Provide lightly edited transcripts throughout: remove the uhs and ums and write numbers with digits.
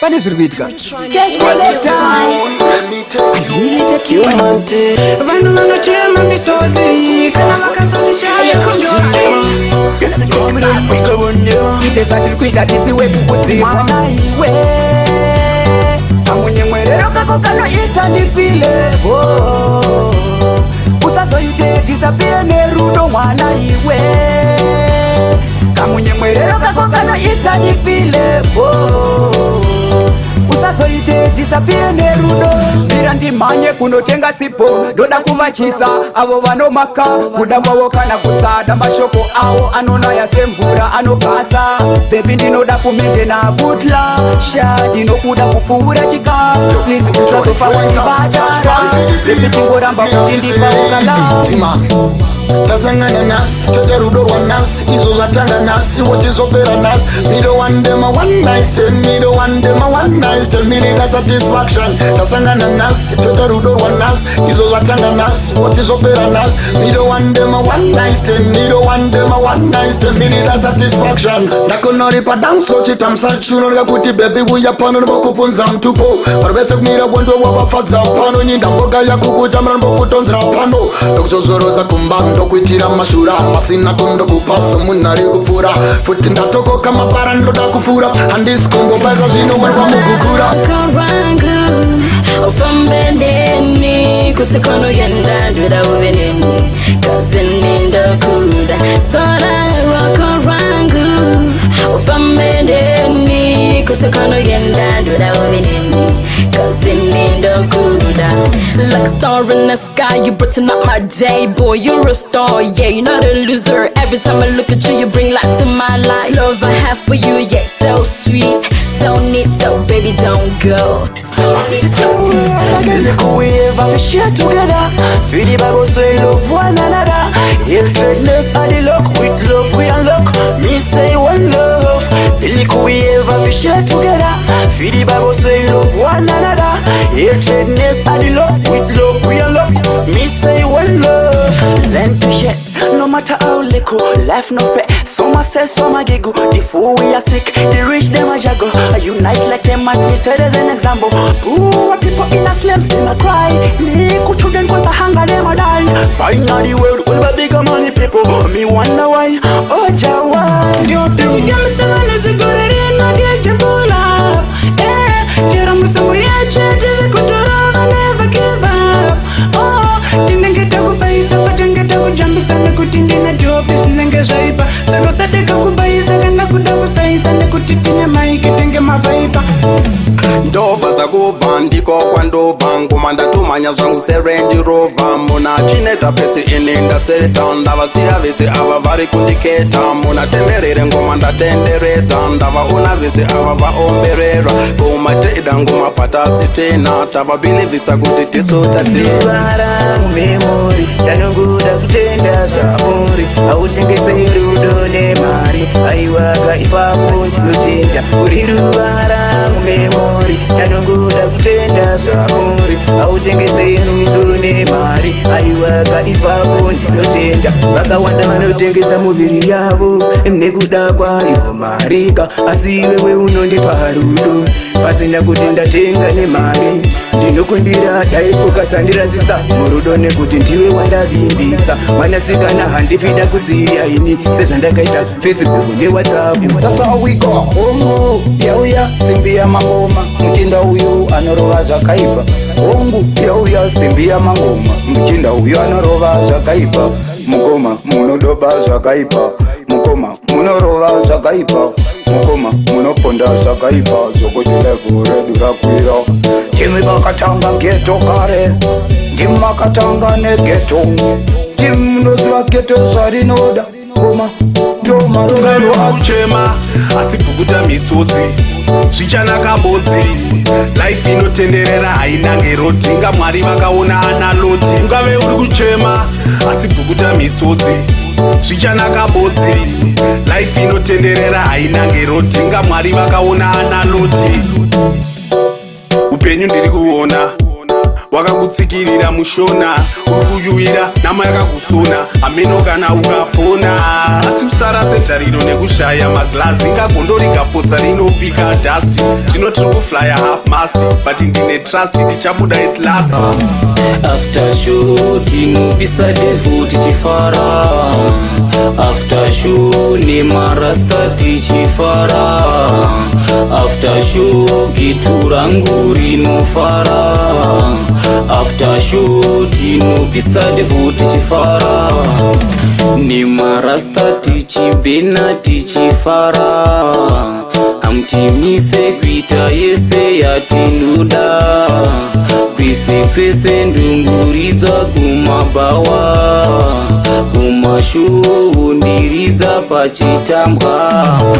pane zviri kuitika. Vanhu vanochema misodzi kana vakasandishaya kondozi ite zvatiri kuita tisiwe kukudzirwa iwe kamunyemwerero kako kanoita ndifile usazoite disappear nerudo mwana iwe kamunyemwerero kako kanoita ndifile usazoite disappear nerudo mira ndimhanye kunotenga sipo ndoda kuvachisa avo vanomaka kuda kwavo kana kusada mashoko avo anonaya semvura anogasa bebi ndinoda kumentena butla sha ndinokuda kupfuura chikafu please usazofa kundibata bebi chingoramba kuti ndipaukala tasangana nasi tote rudo rwa nasi izvo zvatanga nasi wotizopera nasi me don't want them a one night stand, me don't want them a one night stand, me need a satisfaction. Tasangana nasi tote rudo rwa nasi izvo zvatanga nasi wotizopera nasi me don't want them a one night stand, me don't want them a one night stand, me need a satisfaction. Ndakonoripa dance floor chitamsachuno kuti baby uya pano ndokubvunza mtupo varivese kumira bondo wavafadza pano nyinda mboga yakukutamira ndokutonzera pano ndokuzozvorodza kumbano ndokuitira mashura masina kundokupaso munhu ari kupfuura futi ndatokoka mapara ndoda kupfuura handisi kungobairwa zvinowarwa mugukura ufambendeni kusikonoyenda ndoda uveneni kazini ndokuda tsora roko rangu ufambendeni kusikonoyenda ndoda uveneni kazini ndokuda like a star in the sky, you brighten up my day. Boy, you're a star, yeah, you're not a loser. Every time I look at you, you bring light to my life. Love I have for you, yeah, so sweet, so neat, so baby, don't go. So neat, so neat. We ever share together. Feel the Bible say love one another. Hatredness and the luck, with love we unlock. Me say one love. We ever share together. Feel the Bible say love one another. Hatredness and the luck, with love we unlock. Me say one love. Learn to share, no matter how little. Life no fair. Some say, some giggle. The fool we are sick, the rich them a juggle. I unite like them as me said as an example. Poor people in a slums them a cry. Little children cause a hunger them a die. Buying all the world will be bigger money people. Me wonder why. Oh Jawa, you think I'm someone is a good in a dear Jabula. Eh, Jerome so we are chatting. Could never give up. Oh, didn't get to face up, didn't get to jump sana kutinda job isinenge zaipa sako sadeka kubaisa kana kudaku saiza nekutitina maiki tenge mavaipa ndova zakubhandiko kwandova ngoma ndatumanya zvangu serendi rova muna chineta pesi ini ndaseta ndavasiya vese ava vari kundiketa muna tenderere ngoma ndatenderedza ndavaona vese ava vaombererwa ngoma teida ngoma patadzitena tavabilivisa kuti tisotadziva memori tanongoda kutenda zvamuri hautengesei rudo nemari aiwaga ipapo ndinochinja uri ruvara memori tanongoda kutenda zvamuri hautengesei rudo nemari aiwaga ipapo ndinochinja vakawanda vanotengesa muviri yavo nekuda kwayo marika asi iwewe unondipa rudo pasina kuti ndatenga nemari ndinokundira daipokasandiransisa murudo nekuti ndiwe wandavimbisa mwanasikana handifida kusiya ini sezvandakaita Facebook neWhatsApp. That's how we go hongu yauya simbi ya mangoma mchinda uyu anorova zvakaipa hongu yauya simbi ya mangoma mchinda uyu anorova zvakaipa mukoma munodoba zvakaipa mukoma munorova zvakaipa mukoma munoponda zvakaipa zvokuti levu redu rakwira timwe vakatanga geto kare ndimakatanga negeto timunoziva geto zvarinoda koma ndomarongano uchema asi kukuta misodzi zvichanaka bodzi life inotenderera hainange roti nga mwari vakaona ana loti ungave uri kuchema asi kukuta misodzi zvichanaka bodzi life inotenderera hainange roti nga mwari vakaona ana loti upenyu ndiri kuona wakakutsikirira mushona uri kuyuwira nama yakakusona ameno kana ukapona asi usara setariro nekushaya maglazi ngagondori kapotsa rinopika dust zvino tiri kuflya half mast but ndine trust ndichabuda at last after show tinopisa devhu tichifara after show nemarasta tichifara after show gitu rangu rinofara after show tinopisa devhu tichifara nemarasta tichibhena tichifara amtimise kuita yese yatinoda kwese kwese ndunguridza kumabawa kumashuwo ndiridza pachitambwa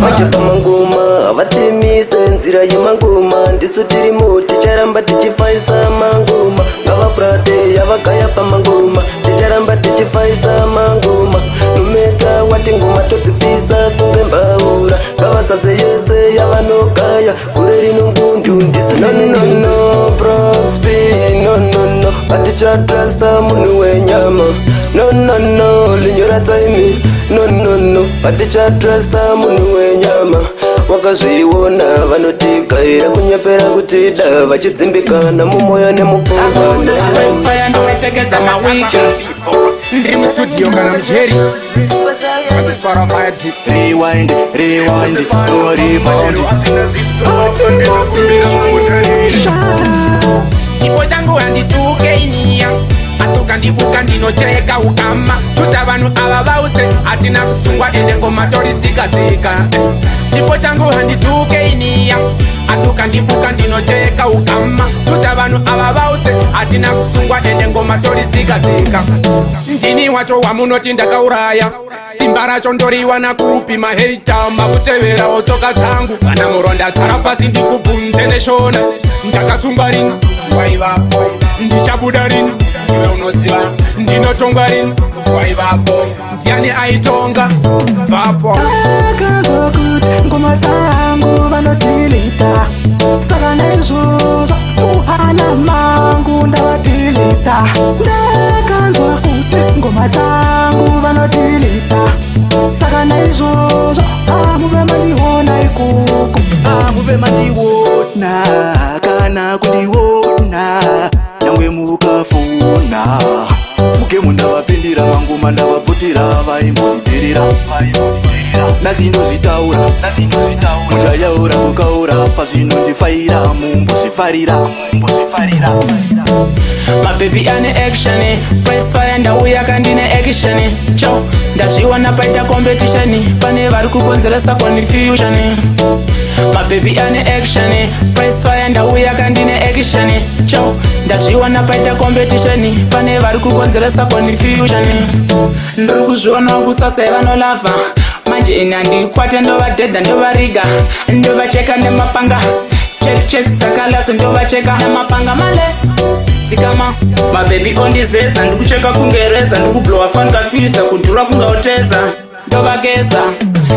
vache pamangoma vatemise nzira yemangoma ndisu tirimo ticharamba tichifaisa mangoma ngavafurate yavagaya pamangoma ticharamba tichifaisa mangoma nometa wati ngoma todzipisa kunge mbaura ngavasase yese yavanogaya kure rino ngundu ndisu nonono proxby nonono vatichatrasta munhu wenyama nonono linyora taimi nonono vatichatrasta munhu wenyama wakazviona vanotigaira kunyepera kutida vachidzimbikana mumwoyo nemupfungwa ndiri mustudio kana mujeri Rewind, rewind, no rebound. chipo changu handituke inia asuka ndibuka ndinocheka ukama tuta vanhu ava vaute hatina kusungwa ende ngoma toridzika-dzika chipo changu handituke inia asuka ndibuka ndinocheka ukama tuta vanhu ava vaute hatina kusungwa ende ngoma toridzika-dzika ndini wacho wamunoti ndakauraya simba racho ndoriwana kupi maheita makuteverawo tsoka dzangu kana muronda tsara pasi ndikubvunze neshona ndakasungwa rini waivapo ndichabuda rini iwe unoziva ndinotongwa rini waivapo ndiani aitonga vapo Ndakanzwa kuti ngoma dzangu vanotilita saka naizvozvo kuhana mangu ndavatilita ndakanzwa kuti ngoma dzangu vanotilita saka naizvozvo amuve mandiona ikoko amuve mandiona kana kundiona nyangwe mukafuna mugemu ndavapindira mangoma ndavabvutira vaimbondirira nazindozvitaura muchayaura mukaura pazvinondifaira mumbozvifarira mabebi ane action price fire ndauya kandine action cho ndazviona paita competition pane vari kukonzeresa confusion mabebi ane action price fire ndauya kandine action cho ndazviona paita competition pane vari kukonzeresa confusion ndiri kuzviona kusasa vanolava manje ini handikwate ndovadhedha ndovariga ndovacheka nemapanga check sakalasi ndovacheka nemapanga male tsikama mabebi ondizeza ndikucheka kungereza ndikublowa fan kafisa kudhura kungauteza ndovageza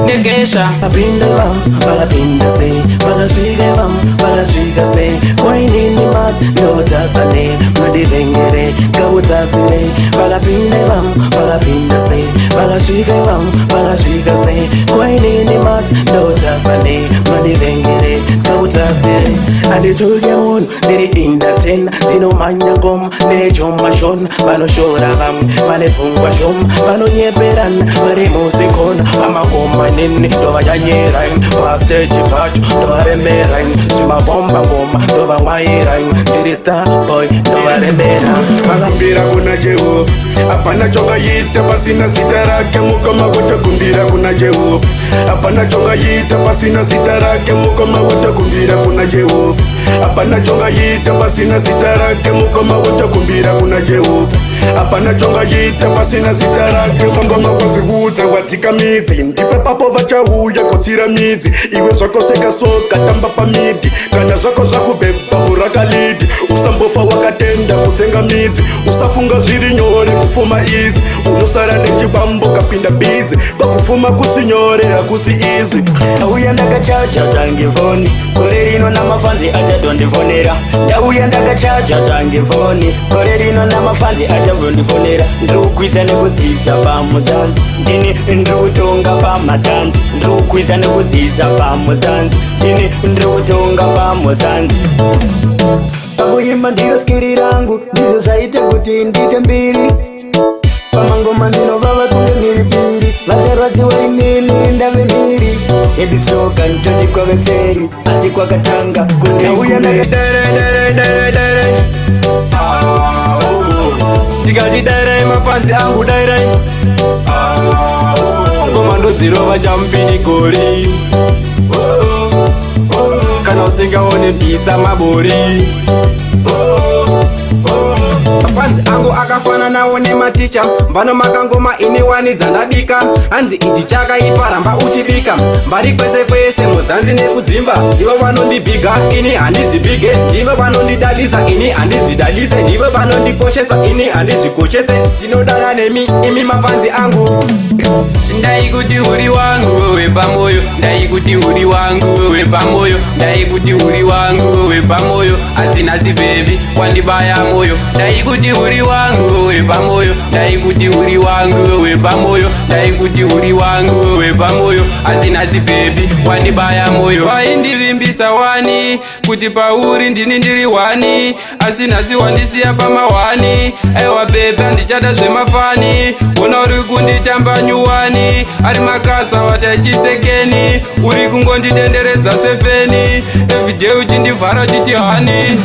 negesha vapinde vam vakapinda se vakasvike vam vakasvika se kwainini mati ndotatsane mudivhengere ngautatsire vakapinde vam vakapinda se vakasvike vam vakasvika se kwainini mati ndotatsane mudivhengere ngautatsire handituke munhu ndiri inda 10 ndinomanya ngoma nejomashona vanoshora vamwe vane pfungwa shoma vanonyeperana vari musikona pamagoma nini ndovanyanyirain pasteji pacho ndovaremberain zvimabomba ngoma ndovamwairain ndiri starboy ndovarembera vakakumbira kuna Jehovha hapana chongaita pasina zita rake mukoma wotakumbira kuna Jehovha hapana chongaita pasina zita rake mukoma wotakumbira kuna Jehovha hapana chongaita pasina zita rake mukoma wotakumbira kuna Jehovha hapana chongaita pasina zita rake sangoma wazviudza wadzika midzi ndipe papo vachauya kotsira midzi iwe zvako sekasoka tamba pamidhi kana zvako zvakubhebha vhura kalidi usambo unofa wakatenda kutsenga midzi. Usafunga zviri nyore kufuma izi, unosara nechibambo kapinda bizi. Kwakufuma kusinyore hakusi izi. Ndauya ndakachacha tange foni, gore rino namafanzi achadondifonera. Ndauya ndakachacha tange foni, gore rino namafanzi achavondifonera. Ndikukwidza nekudziza pamuzanzi, ndini ndikutonga pamatanzi. Ndikukwidza nekudziza pamuzanzi, ndini ndikutonga pamuzanzi. Pakuimba ndiro skiri rangu, ndizvo zvaite kuti ndite mbiri. Pamangoma ndinovava kunge mhiripiri, vacharwadziwa inini ndave mhiri. Edisoka nditoti kwavetseri, asi kwakatanga kundauya tikati dairai mafanzi angu dairai ngoma ndodzirova chamupini gori kana usingaone bvisa mabori. Mafanzi angu akafana nawo nematicha, vanomaka ngoma ine wani dzandabika. Hanzi ichi chakaipa ramba uchibika, mbari kwese kwese muzanzi nekuzimba. Ndivo vanondibhiga ini handizvibhige, ndivo vanondidalisa ini handizvidalise, ndivo vanondikoshesa ini handizvikoshese. Ndinodana nemi imi mafanzi angu. Ndai kuti uri wangu wewe pamoyo, ndai kuti uri wangu wewe pamoyo, ndai kuti uri wangu wewe pamoyo, asinasi baby wandibaya moyo. Ndai kuti uri wangu wewe pamoyo, ndai kuti uri wangu wewe pamoyo, ndai kuti uri wangu wewe pamoyo, asinasi baby wandibaya moyo. Waindivimbisa wani kuti pauri ndini ndiri wani, asinasi wandisiya pamawani. Aiwa baby handichada zvemafani, ona uri kunditamba nyuwani. Ari makasa watachisekeni, uri kungonditenderedza sefeni. Everyday uchindivhara uchiti hani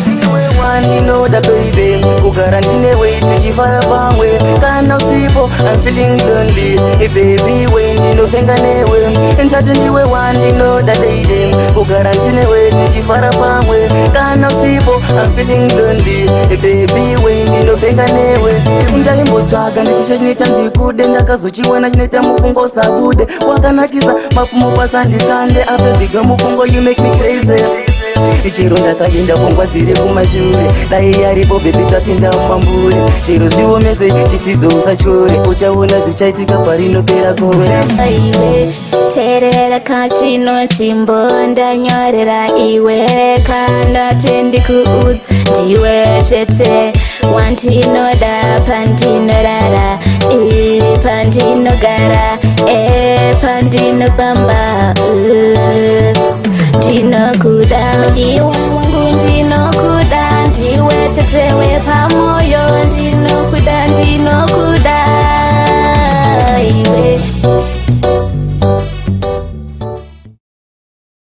Wandinoda baby, kugara ndinewe tichifara pamwe. Kana usipo I'm feeling lonely, baby we ndinopenga newe. Ndati ndiwe wandinoda lady, kugara ndinewe tichifara pamwe. Kana usipo I'm feeling lonely, baby we ndinopenga newe. Ndaimbotsvaga ndichisha chinoita ndikude, ndakazochiwana chinoita mufungo sabude. Wakanakisa mapfumo pasandikande, abebiga mufungo you make me crazy. Chero ndakaenda pfungwa dziri kumashure, dai yaripo bebi tapinda mumambure. Chero zviomese chidzidzo usachore, uchaona zvichaitika parinopera gore. Iwe terera kachino chimbo ndanyorera iwe, kandati ndikuudza ndiwe chete wandinoda pandinorara, pandinogara, pandinofamba. Ndinokuda iwe wangu ndino